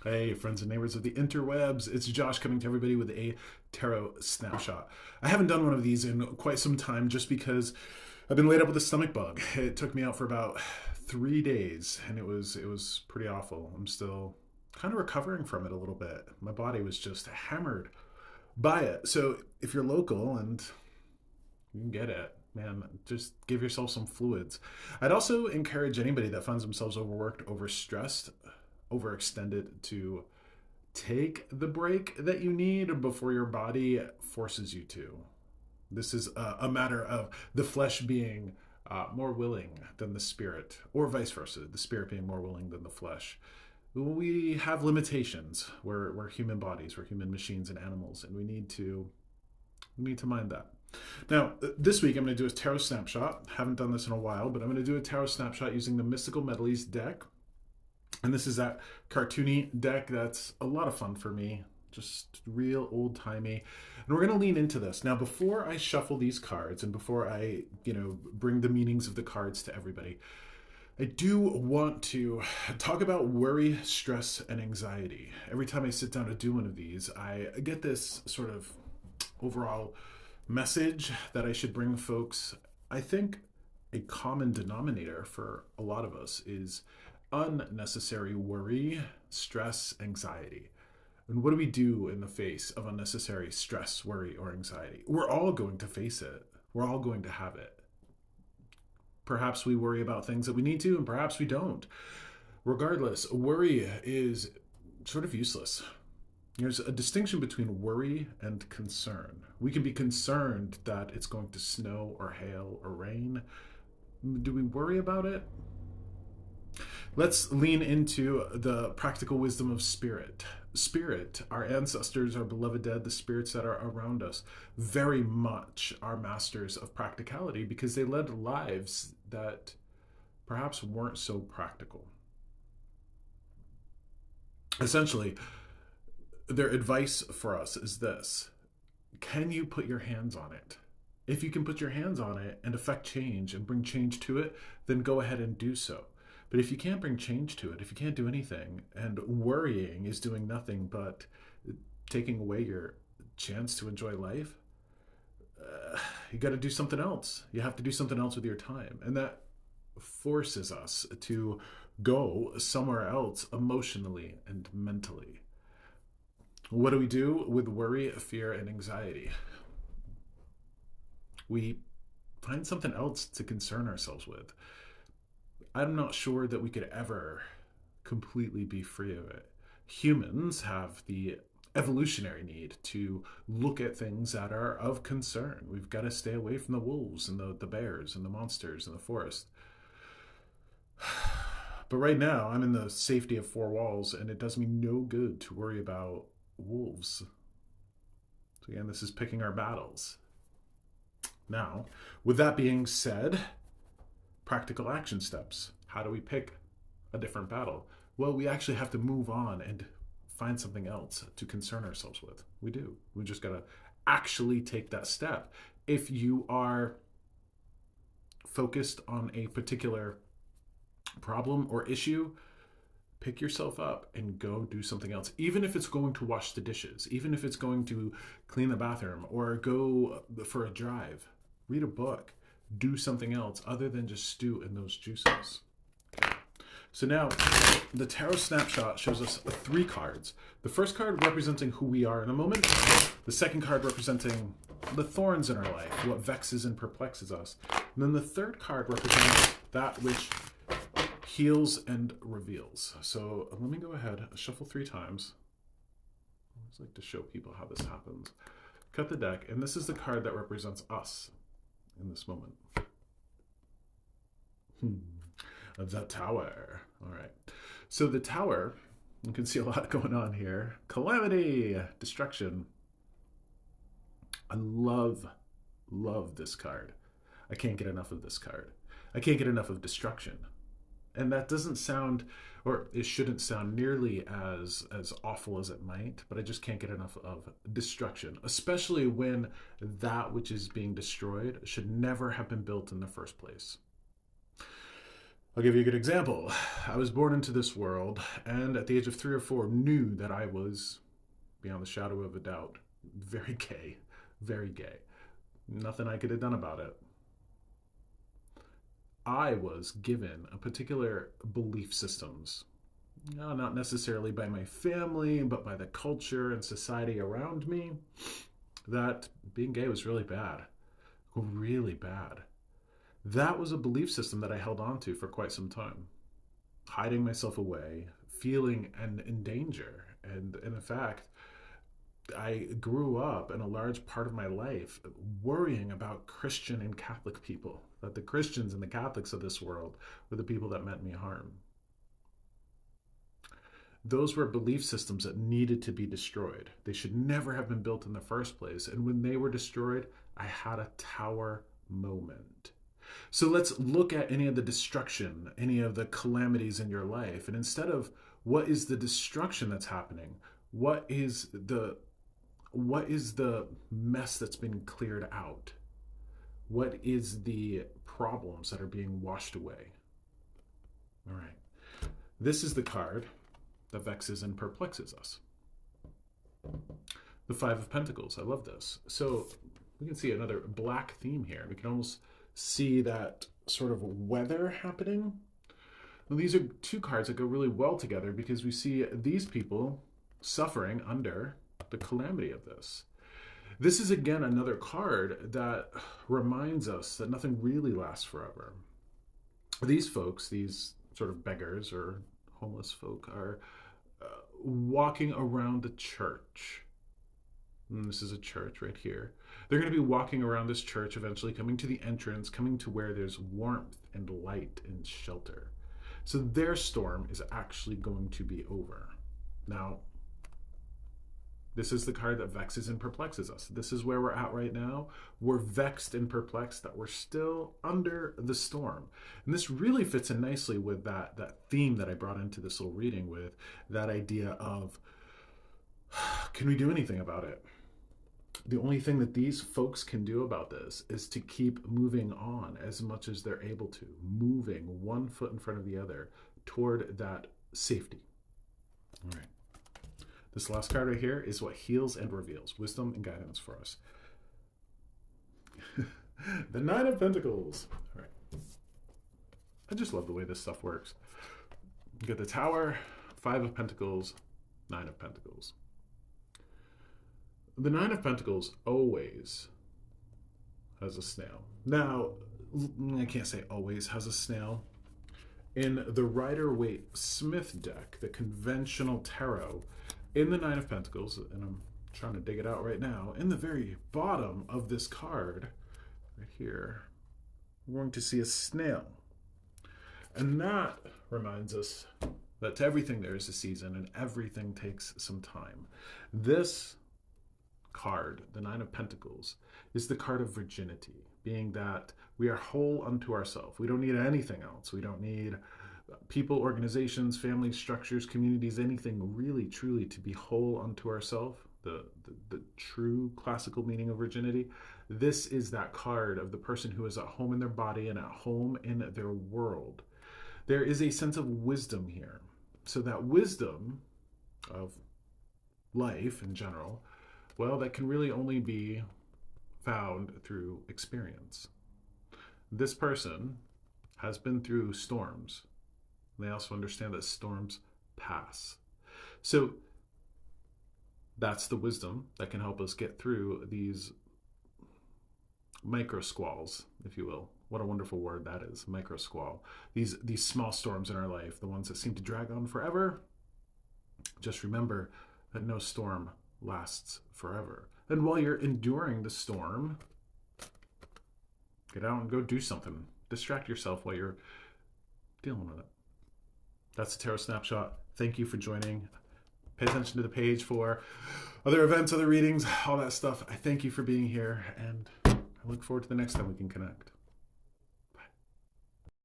Hey, friends and neighbors of the interwebs, it's Josh coming to everybody with a Tarot Snapshot. I haven't done one of these in quite some time just because I've been laid up with a stomach bug. It took me out for about 3 days and it was pretty awful. I'm still kind of recovering from it a little bit. My body was just hammered by it. So if you're local and you can get it, man, just give yourself some fluids. I'd also encourage anybody that finds themselves overworked, overstressed, overextended to take the break that you need before your body forces you to. This is a matter of the flesh being more willing than the spirit, or vice versa, the spirit being more willing than the flesh. We have limitations. We're human bodies, we're human machines and animals, and we need to mind that. Now, this week I'm going to do a tarot snapshot. Haven't done this in a while, but I'm going to do a tarot snapshot using the Mystical Medleys deck. And this is that cartoony deck that's a lot of fun for me, just real old timey. And we're going to lean into this. Now, before I shuffle these cards and before I, bring the meanings of the cards to everybody, I do want to talk about worry, stress, and anxiety. Every time I sit down to do one of these, I get this sort of overall message that I should bring folks. I think a common denominator for a lot of us is unnecessary worry, stress, anxiety. And what do we do in the face of unnecessary stress, worry, or anxiety? We're all going to face it. We're all going to have it. Perhaps we worry about things that we need to, and perhaps we don't. Regardless, worry is sort of useless. There's a distinction between worry and concern. We can be concerned that it's going to snow or hail or rain. Do we worry about it? Let's lean into the practical wisdom of spirit. Spirit, our ancestors, our beloved dead, the spirits that are around us, very much are masters of practicality because they led lives that perhaps weren't so practical. Essentially, their advice for us is this: can you put your hands on it? If you can put your hands on it and affect change and bring change to it, then go ahead and do so. But if you can't bring change to it, if you can't do anything, and worrying is doing nothing but taking away your chance to enjoy life, you got to do something else. You have to do something else with your time. And that forces us to go somewhere else emotionally and mentally. What do we do with worry, fear, and anxiety? We find something else to concern ourselves with. I'm not sure that we could ever completely be free of it. Humans have the evolutionary need to look at things that are of concern. We've got to stay away from the wolves and the bears and the monsters in the forest. But right now, I'm in the safety of four walls, and it does me no good to worry about wolves. So again, this is picking our battles. Now, with that being said, practical action steps. How do we pick a different battle? Well, we actually have to move on and find something else to concern ourselves with. We do. We just got to actually take that step. If you are focused on a particular problem or issue, pick yourself up and go do something else. Even if it's going to wash the dishes, even if it's going to clean the bathroom or go for a drive, read a book, do something else other than just stew in those juices. So now, the Tarot Snapshot shows us three cards. The first card representing who we are in a moment. The second card representing the thorns in our life, what vexes and perplexes us. And then the third card represents that which heals and reveals. So let me go ahead, shuffle 3 times. I always like to show people how this happens. Cut the deck, and this is the card that represents us in this moment. The Tower. All right. So the Tower, you can see a lot going on here. Calamity, destruction. I love this card. I can't get enough of this card. I can't get enough of destruction. And that doesn't sound, or it shouldn't sound nearly as awful as it might, but I just can't get enough of destruction, especially when that which is being destroyed should never have been built in the first place. I'll give you a good example. I was born into this world, and at the age of 3 or 4, knew that I was, beyond the shadow of a doubt, very gay. Very gay. Nothing I could have done about it. I was given a particular belief systems, not necessarily by my family, but by the culture and society around me, that being gay was really bad. Really bad. That was a belief system that I held on to for quite some time, hiding myself away, feeling and in danger. And in fact, I grew up in a large part of my life worrying about Christian and Catholic people, that the Christians and the Catholics of this world were the people that meant me harm. Those were belief systems that needed to be destroyed. They should never have been built in the first place. And when they were destroyed, I had a tower moment. So let's look at any of the destruction, any of the calamities in your life. And instead of what is the destruction that's happening, what is the mess that's been cleared out? What is the problems that are being washed away? All right. This is the card that vexes and perplexes us. The Five of Pentacles. I love this. So we can see another black theme here. We can almost see that sort of weather happening. Well, these are two cards that go really well together because we see these people suffering under the calamity of this. This is again another card that reminds us that nothing really lasts forever. These folks, these sort of beggars or homeless folk, are walking around the church. And this is a church right here. They're going to be walking around this church, eventually coming to the entrance, coming to where there's warmth and light and shelter. So their storm is actually going to be over. Now, this is the card that vexes and perplexes us. This is where we're at right now. We're vexed and perplexed that we're still under the storm. And this really fits in nicely with that theme that I brought into this little reading, with that idea of, can we do anything about it? The only thing that these folks can do about this is to keep moving on as much as they're able to, moving one foot in front of the other toward that safety. All right. This last card right here is what heals and reveals, wisdom and guidance for us. The Nine of Pentacles. All right. I just love the way this stuff works. You get the Tower, Five of Pentacles, Nine of Pentacles. The Nine of Pentacles always has a snail. Now, I can't say always has a snail. In the Rider-Waite-Smith deck, the conventional tarot, in the Nine of Pentacles, and I'm trying to dig it out right now, in the very bottom of this card, right here, we're going to see a snail. And that reminds us that to everything there is a season and everything takes some time. This card, the Nine of Pentacles, is the card of virginity, being that we are whole unto ourselves. We don't need anything else. We don't need people, organizations, family structures, communities, anything really, truly to be whole unto ourselves, the true classical meaning of virginity. This is that card of the person who is at home in their body and at home in their world. There is a sense of wisdom here. So that wisdom of life in general, well, that can really only be found through experience. This person has been through storms. They also understand that storms pass. So that's the wisdom that can help us get through these micro squalls, if you will. What a wonderful word that is, micro squall. These small storms in our life, the ones that seem to drag on forever. Just remember that no storm lasts forever. And while you're enduring the storm, get out and go do something. Distract yourself while you're dealing with it. That's the Tarot Snapshot. Thank you for joining. Pay attention to the page for other events, other readings, all that stuff. I thank you for being here, and I look forward to the next time we can connect.